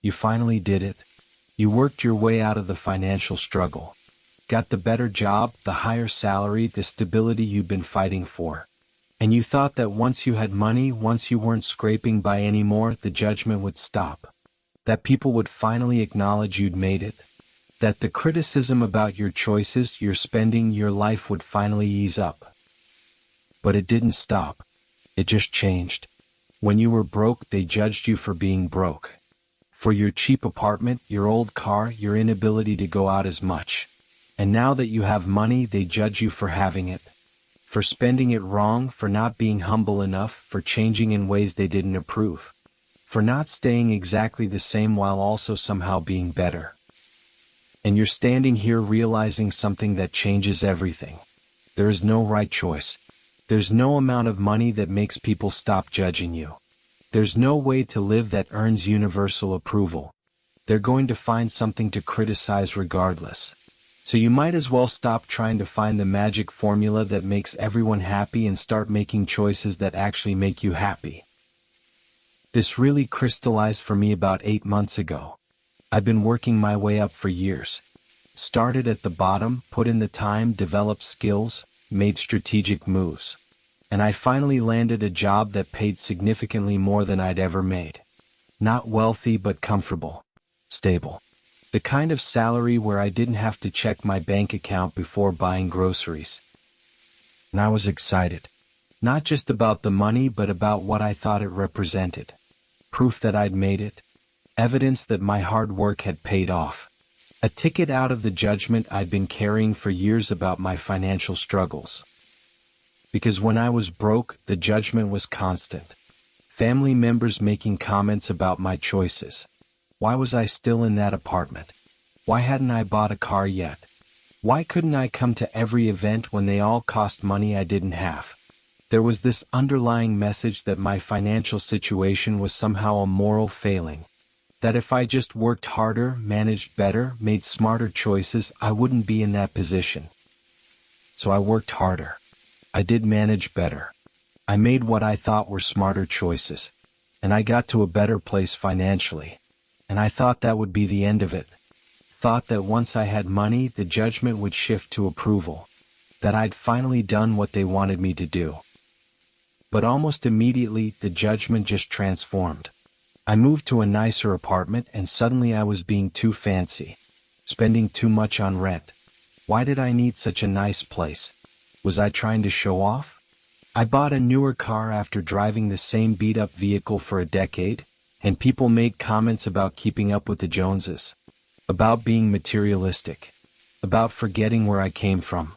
You finally did it. You worked your way out of the financial struggle. Got the better job, the higher salary, the stability you'd been fighting for. And you thought that once you had money, once you weren't scraping by anymore, the judgment would stop. That people would finally acknowledge you'd made it. That the criticism about your choices, your spending, your life would finally ease up. But it didn't stop. It just changed. When you were broke, they judged you for being broke. For your cheap apartment, your old car, your inability to go out as much. And now that you have money, they judge you for having it. For spending it wrong, for not being humble enough, for changing in ways they didn't approve. For not staying exactly the same while also somehow being better. And you're standing here realizing something that changes everything. There is no right choice. There's no amount of money that makes people stop judging you. There's no way to live that earns universal approval. They're going to find something to criticize regardless. So you might as well stop trying to find the magic formula that makes everyone happy and start making choices that actually make you happy. This really crystallized for me about 8 months ago. I've been working my way up for years. Started at the bottom, put in the time, developed skills, made strategic moves. And I finally landed a job that paid significantly more than I'd ever made. Not wealthy but comfortable. Stable. The kind of salary where I didn't have to check my bank account before buying groceries. And I was excited. Not just about the money but about what I thought it represented. Proof that I'd made it. Evidence that my hard work had paid off. A ticket out of the judgment I'd been carrying for years about my financial struggles. Because when I was broke, the judgment was constant. Family members making comments about my choices. Why was I still in that apartment? Why hadn't I bought a car yet? Why couldn't I come to every event when they all cost money I didn't have? There was this underlying message that my financial situation was somehow a moral failing. That if I just worked harder, managed better, made smarter choices, I wouldn't be in that position. So I worked harder. I did manage better. I made what I thought were smarter choices. And I got to a better place financially. And I thought that would be the end of it. Thought that once I had money, the judgment would shift to approval. That I'd finally done what they wanted me to do. But almost immediately, the judgment just transformed. I moved to a nicer apartment and suddenly I was being too fancy. Spending too much on rent. Why did I need such a nice place? Was I trying to show off? I bought a newer car after driving the same beat-up vehicle for a decade. And people made comments about keeping up with the Joneses, about being materialistic, about forgetting where I came from.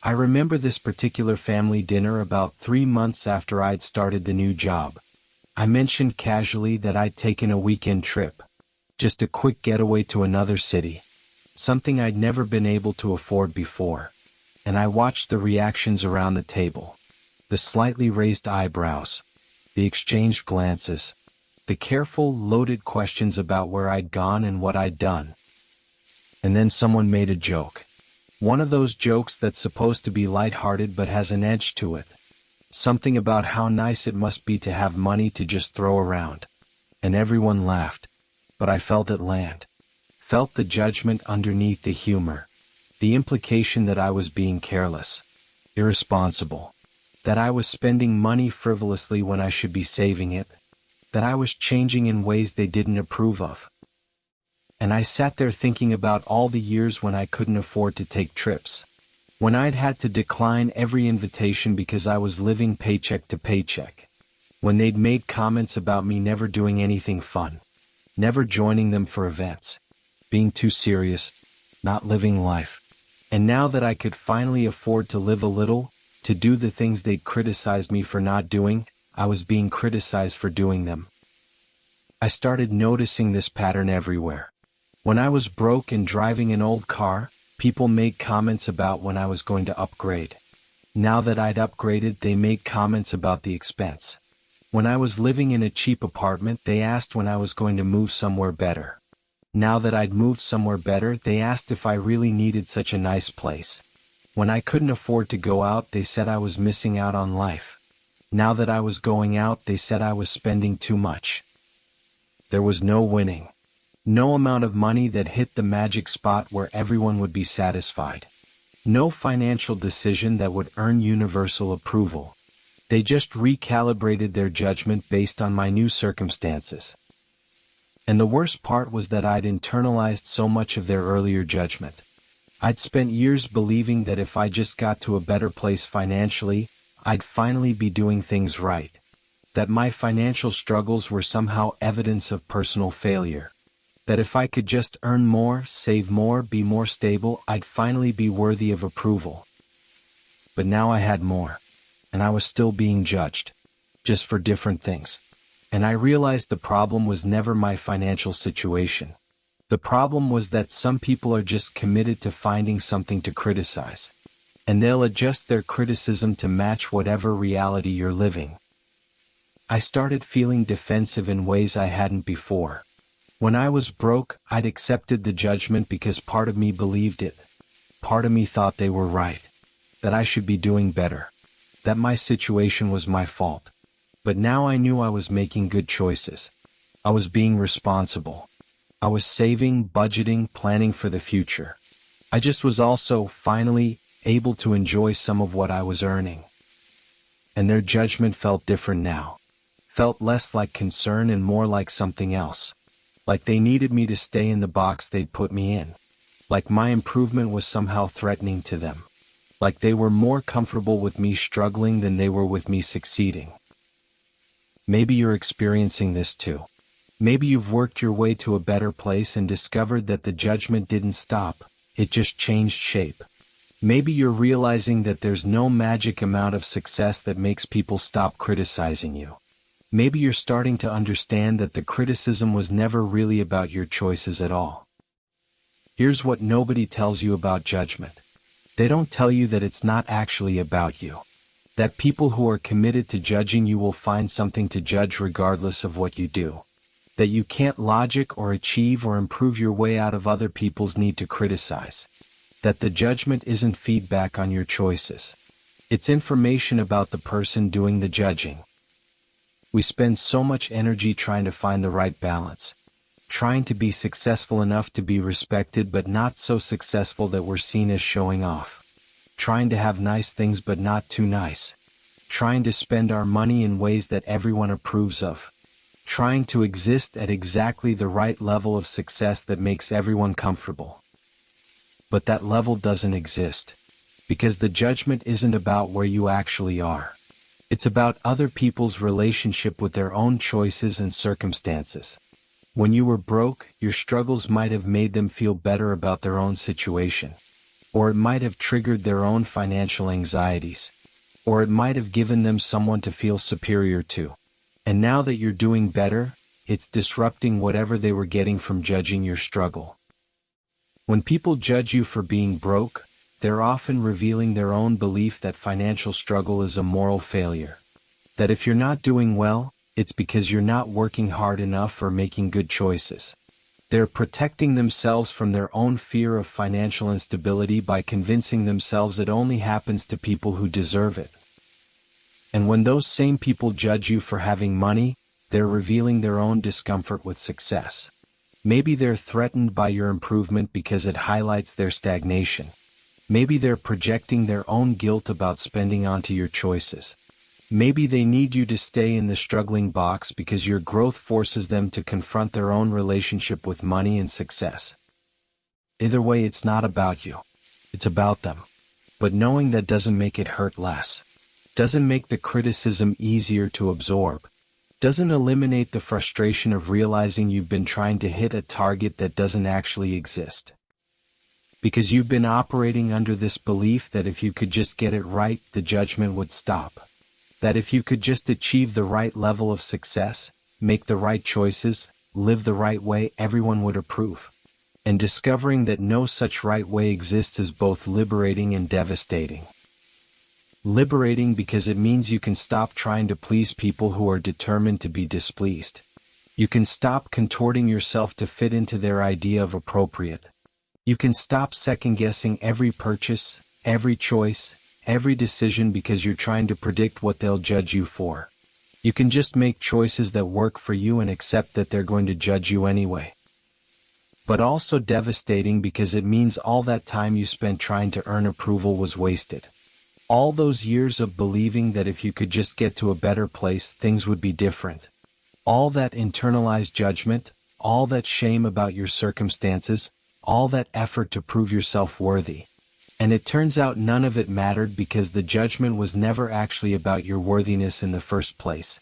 I remember this particular family dinner about 3 months after I'd started the new job. I mentioned casually that I'd taken a weekend trip, just a quick getaway to another city, something I'd never been able to afford before. And I watched the reactions around the table, the slightly raised eyebrows, the exchanged glances, the careful, loaded questions about where I'd gone and what I'd done. And then someone made a joke. One of those jokes that's supposed to be lighthearted but has an edge to it. Something about how nice it must be to have money to just throw around. And everyone laughed. But I felt it land. Felt the judgment underneath the humor. The implication that I was being careless. Irresponsible. That I was spending money frivolously when I should be saving it. That I was changing in ways they didn't approve of. And I sat there thinking about all the years when I couldn't afford to take trips. When I'd had to decline every invitation because I was living paycheck to paycheck. When they'd made comments about me never doing anything fun. Never joining them for events. Being too serious. Not living life. And now that I could finally afford to live a little, to do the things they'd criticized me for not doing, I was being criticized for doing them. I started noticing this pattern everywhere. When I was broke and driving an old car, people made comments about when I was going to upgrade. Now that I'd upgraded, they made comments about the expense. When I was living in a cheap apartment, they asked when I was going to move somewhere better. Now that I'd moved somewhere better, they asked if I really needed such a nice place. When I couldn't afford to go out, they said I was missing out on life. Now that I was going out, they said I was spending too much. There was no winning. No amount of money that hit the magic spot where everyone would be satisfied. No financial decision that would earn universal approval. They just recalibrated their judgment based on my new circumstances. And the worst part was that I'd internalized so much of their earlier judgment. I'd spent years believing that if I just got to a better place financially, I'd finally be doing things right. That my financial struggles were somehow evidence of personal failure. That if I could just earn more, save more, be more stable, I'd finally be worthy of approval. But now I had more. And I was still being judged. Just for different things. And I realized the problem was never my financial situation. The problem was that some people are just committed to finding something to criticize. And they'll adjust their criticism to match whatever reality you're living. I started feeling defensive in ways I hadn't before. When I was broke, I'd accepted the judgment because part of me believed it. Part of me thought they were right. That I should be doing better. That my situation was my fault. But now I knew I was making good choices. I was being responsible. I was saving, budgeting, planning for the future. I just was also, finally, able to enjoy some of what I was earning. And their judgment felt different now. Felt less like concern and more like something else. Like they needed me to stay in the box they'd put me in. Like my improvement was somehow threatening to them. Like they were more comfortable with me struggling than they were with me succeeding. Maybe you're experiencing this too. Maybe you've worked your way to a better place and discovered that the judgment didn't stop, it just changed shape. Maybe you're realizing that there's no magic amount of success that makes people stop criticizing you. Maybe you're starting to understand that the criticism was never really about your choices at all. Here's what nobody tells you about judgment. They don't tell you that it's not actually about you. That people who are committed to judging you will find something to judge regardless of what you do. That you can't logic or achieve or improve your way out of other people's need to criticize. That the judgment isn't feedback on your choices. It's information about the person doing the judging. We spend so much energy trying to find the right balance. Trying to be successful enough to be respected but not so successful that we're seen as showing off. Trying to have nice things but not too nice. Trying to spend our money in ways that everyone approves of. Trying to exist at exactly the right level of success that makes everyone comfortable. But that level doesn't exist. Because the judgment isn't about where you actually are. It's about other people's relationship with their own choices and circumstances. When you were broke, your struggles might have made them feel better about their own situation. Or it might have triggered their own financial anxieties. Or it might have given them someone to feel superior to. And now that you're doing better, it's disrupting whatever they were getting from judging your struggle. When people judge you for being broke, they're often revealing their own belief that financial struggle is a moral failure. That if you're not doing well, it's because you're not working hard enough or making good choices. They're protecting themselves from their own fear of financial instability by convincing themselves it only happens to people who deserve it. And when those same people judge you for having money, they're revealing their own discomfort with success. Maybe they're threatened by your improvement because it highlights their stagnation. Maybe they're projecting their own guilt about spending onto your choices. Maybe they need you to stay in the struggling box because your growth forces them to confront their own relationship with money and success. Either way, it's not about you. It's about them. But knowing that doesn't make it hurt less. Doesn't make the criticism easier to absorb. Doesn't eliminate the frustration of realizing you've been trying to hit a target that doesn't actually exist. Because you've been operating under this belief that if you could just get it right, the judgment would stop. That if you could just achieve the right level of success, make the right choices, live the right way, everyone would approve. And discovering that no such right way exists is both liberating and devastating. Liberating because it means you can stop trying to please people who are determined to be displeased. You can stop contorting yourself to fit into their idea of appropriate. You can stop second-guessing every purchase, every choice, every decision because you're trying to predict what they'll judge you for. You can just make choices that work for you and accept that they're going to judge you anyway. But also devastating because it means all that time you spent trying to earn approval was wasted. All those years of believing that if you could just get to a better place, things would be different. All that internalized judgment, all that shame about your circumstances, all that effort to prove yourself worthy. And it turns out none of it mattered because the judgment was never actually about your worthiness in the first place.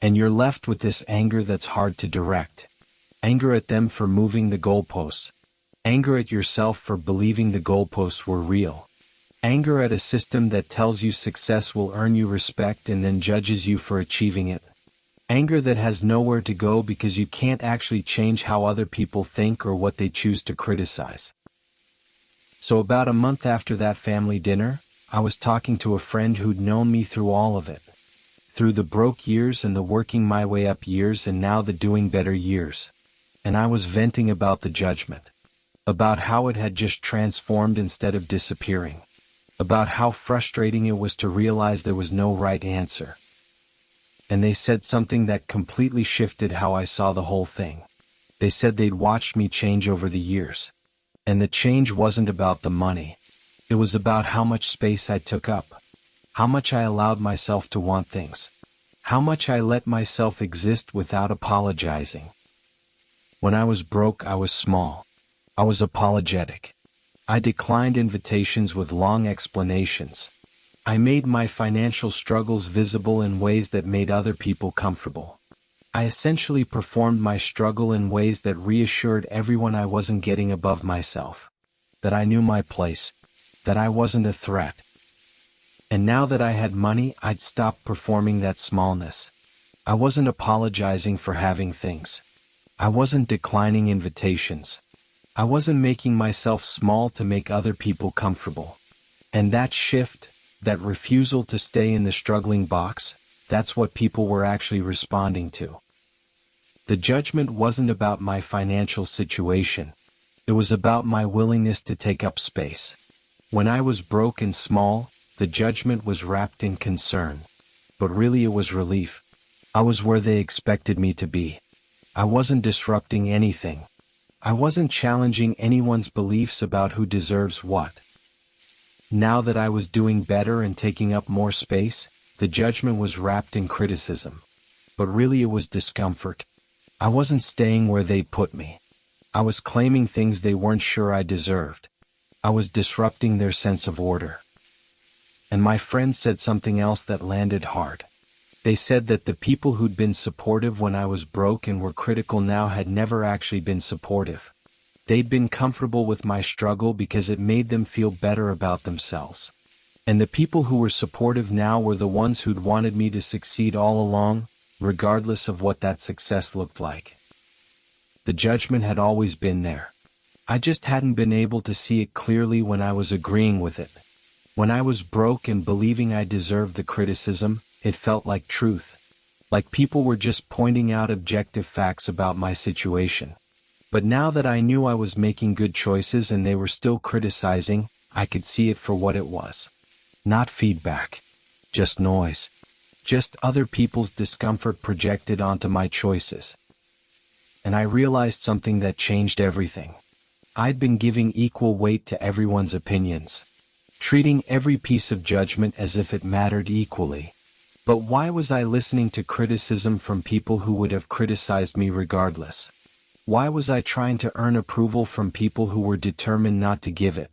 And you're left with this anger that's hard to direct. Anger at them for moving the goalposts. Anger at yourself for believing the goalposts were real. Anger at a system that tells you success will earn you respect and then judges you for achieving it. Anger that has nowhere to go because you can't actually change how other people think or what they choose to criticize. So about a month after that family dinner, I was talking to a friend who'd known me through all of it. Through the broke years and the working my way up years and now the doing better years. And I was venting about the judgment. About how it had just transformed instead of disappearing. About how frustrating it was to realize there was no right answer. And they said something that completely shifted how I saw the whole thing. They said they'd watched me change over the years. And the change wasn't about the money. It was about how much space I took up. How much I allowed myself to want things. How much I let myself exist without apologizing. When I was broke, I was small. I was apologetic. I declined invitations with long explanations. I made my financial struggles visible in ways that made other people comfortable. I essentially performed my struggle in ways that reassured everyone I wasn't getting above myself. That I knew my place. That I wasn't a threat. And now that I had money, I'd stopped performing that smallness. I wasn't apologizing for having things. I wasn't declining invitations. I wasn't making myself small to make other people comfortable. And that shift, that refusal to stay in the struggling box, that's what people were actually responding to. The judgment wasn't about my financial situation. It was about my willingness to take up space. When I was broke and small, the judgment was wrapped in concern. But really it was relief. I was where they expected me to be. I wasn't disrupting anything. I wasn't challenging anyone's beliefs about who deserves what. Now that I was doing better and taking up more space, the judgment was wrapped in criticism. But really it was discomfort. I wasn't staying where they put me. I was claiming things they weren't sure I deserved. I was disrupting their sense of order. And my friend said something else that landed hard. They said that the people who'd been supportive when I was broke and were critical now had never actually been supportive. They'd been comfortable with my struggle because it made them feel better about themselves. And the people who were supportive now were the ones who'd wanted me to succeed all along, regardless of what that success looked like. The judgment had always been there. I just hadn't been able to see it clearly when I was agreeing with it. When I was broke and believing I deserved the criticism, it felt like truth. Like people were just pointing out objective facts about my situation. But now that I knew I was making good choices and they were still criticizing, I could see it for what it was. Not feedback. Just noise. Just other people's discomfort projected onto my choices. And I realized something that changed everything. I'd been giving equal weight to everyone's opinions. Treating every piece of judgment as if it mattered equally. But why was I listening to criticism from people who would have criticized me regardless? Why was I trying to earn approval from people who were determined not to give it?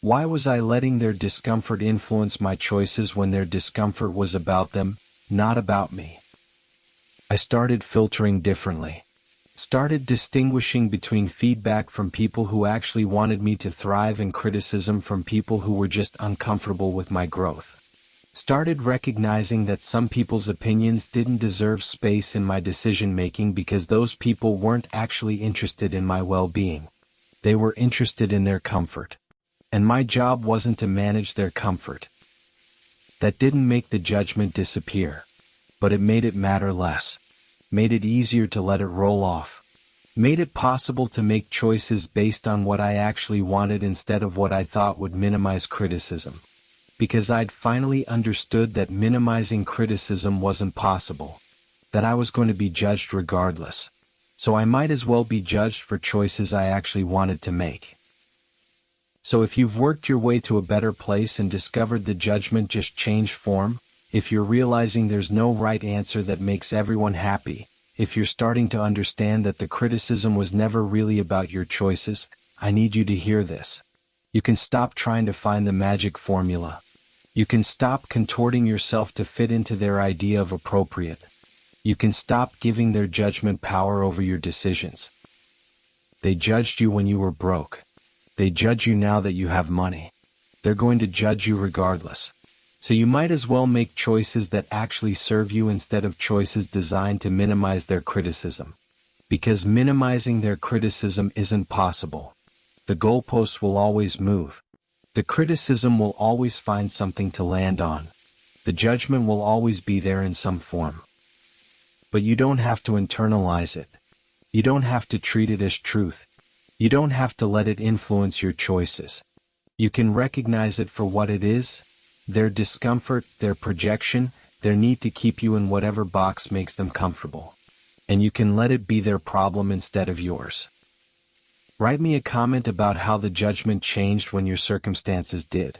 Why was I letting their discomfort influence my choices when their discomfort was about them, not about me? I started filtering differently. Started distinguishing between feedback from people who actually wanted me to thrive and criticism from people who were just uncomfortable with my growth. Started recognizing that some people's opinions didn't deserve space in my decision-making because those people weren't actually interested in my well-being. They were interested in their comfort. And my job wasn't to manage their comfort. That didn't make the judgment disappear. But it made it matter less. Made it easier to let it roll off. Made it possible to make choices based on what I actually wanted instead of what I thought would minimize criticism. because I'd finally understood that minimizing criticism wasn't possible, that I was going to be judged regardless. So I might as well be judged for choices I actually wanted to make. So if you've worked your way to a better place and discovered the judgment just changed form, if you're realizing there's no right answer that makes everyone happy, if you're starting to understand that the criticism was never really about your choices, I need you to hear this. You can stop trying to find the magic formula. You can stop contorting yourself to fit into their idea of appropriate. You can stop giving their judgment power over your decisions. They judged you when you were broke. They judge you now that you have money. They're going to judge you regardless. So you might as well make choices that actually serve you instead of choices designed to minimize their criticism. Because minimizing their criticism isn't possible. The goalposts will always move. The criticism will always find something to land on. The judgment will always be there in some form. But you don't have to internalize it. You don't have to treat it as truth. You don't have to let it influence your choices. You can recognize it for what it is, their discomfort, their projection, their need to keep you in whatever box makes them comfortable. And you can let it be their problem instead of yours. Write me a comment about how the judgment changed when your circumstances did.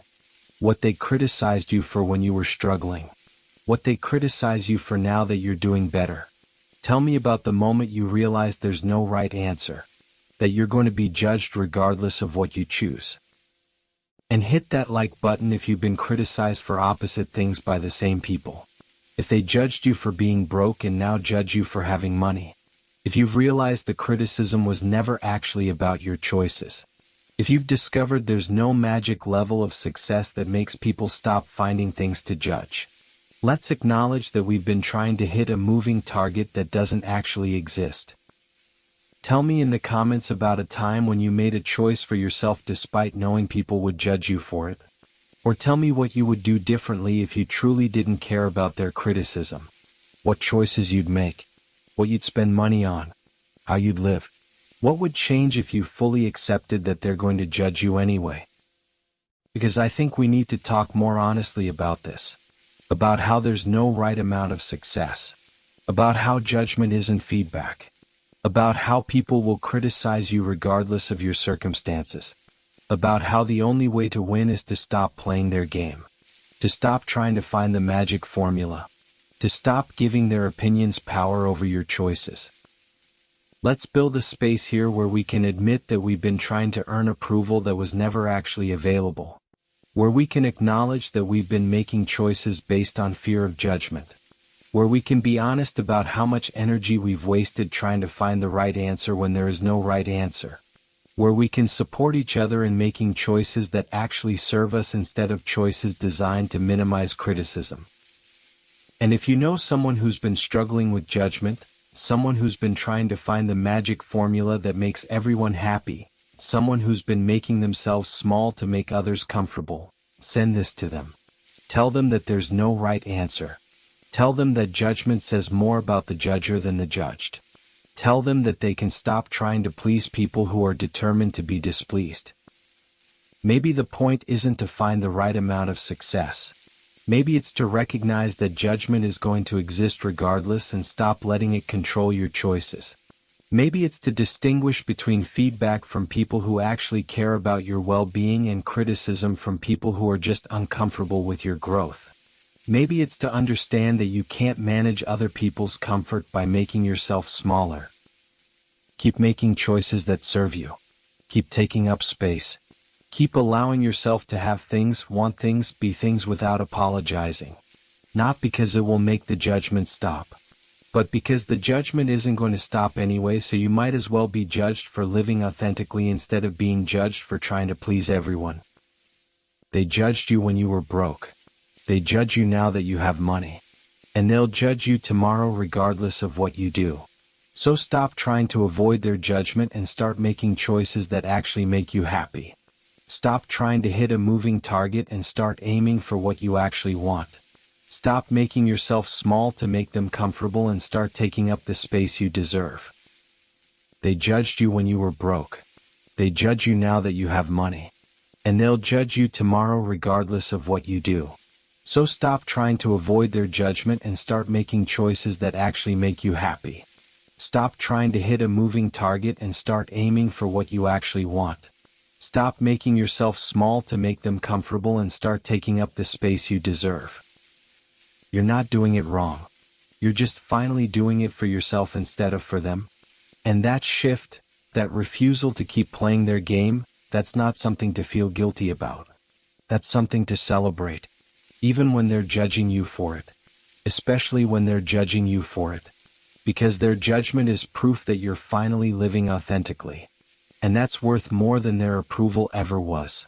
What they criticized you for when you were struggling. What they criticize you for now that you're doing better. Tell me about the moment you realized there's no right answer. That you're going to be judged regardless of what you choose. And hit that like button if you've been criticized for opposite things by the same people. If they judged you for being broke and now judge you for having money. If you've realized the criticism was never actually about your choices. If you've discovered there's no magic level of success that makes people stop finding things to judge. Let's acknowledge that we've been trying to hit a moving target that doesn't actually exist. Tell me in the comments about a time when you made a choice for yourself despite knowing people would judge you for it. Or tell me what you would do differently if you truly didn't care about their criticism. What choices you'd make. What you'd spend money on. How you'd live. What would change if you fully accepted that they're going to judge you anyway? Because I think we need to talk more honestly about this. About how there's no right amount of success. About how judgment isn't feedback. About how people will criticize you regardless of your circumstances. About how the only way to win is to stop playing their game. To stop trying to find the magic formula. To stop giving their opinions power over your choices. Let's build a space here where we can admit that we've been trying to earn approval that was never actually available. Where we can acknowledge that we've been making choices based on fear of judgment. Where we can be honest about how much energy we've wasted trying to find the right answer when there is no right answer. Where we can support each other in making choices that actually serve us instead of choices designed to minimize criticism. And if you know someone who's been struggling with judgment, someone who's been trying to find the magic formula that makes everyone happy, someone who's been making themselves small to make others comfortable, send this to them. Tell them that there's no right answer. Tell them that judgment says more about the judger than the judged. Tell them that they can stop trying to please people who are determined to be displeased. Maybe the point isn't to find the right amount of success. Maybe it's to recognize that judgment is going to exist regardless and stop letting it control your choices. Maybe it's to distinguish between feedback from people who actually care about your well-being and criticism from people who are just uncomfortable with your growth. Maybe it's to understand that you can't manage other people's comfort by making yourself smaller. Keep making choices that serve you. Keep taking up space. Keep allowing yourself to have things, want things, be things without apologizing. Not because it will make the judgment stop, but because the judgment isn't going to stop anyway, so you might as well be judged for living authentically instead of being judged for trying to please everyone. They judged you when you were broke. They judge you now that you have money. And they'll judge you tomorrow regardless of what you do. So stop trying to avoid their judgment and start making choices that actually make you happy. Stop trying to hit a moving target and start aiming for what you actually want. Stop making yourself small to make them comfortable and start taking up the space you deserve. They judged you when you were broke. They judge you now that you have money. And they'll judge you tomorrow regardless of what you do. So stop trying to avoid their judgment and start making choices that actually make you happy. Stop trying to hit a moving target and start aiming for what you actually want. Stop making yourself small to make them comfortable and start taking up the space you deserve. You're not doing it wrong. You're just finally doing it for yourself instead of for them. And that shift, that refusal to keep playing their game, that's not something to feel guilty about. That's something to celebrate. Even when they're judging you for it. Especially when they're judging you for it. Because their judgment is proof that you're finally living authentically. And that's worth more than their approval ever was.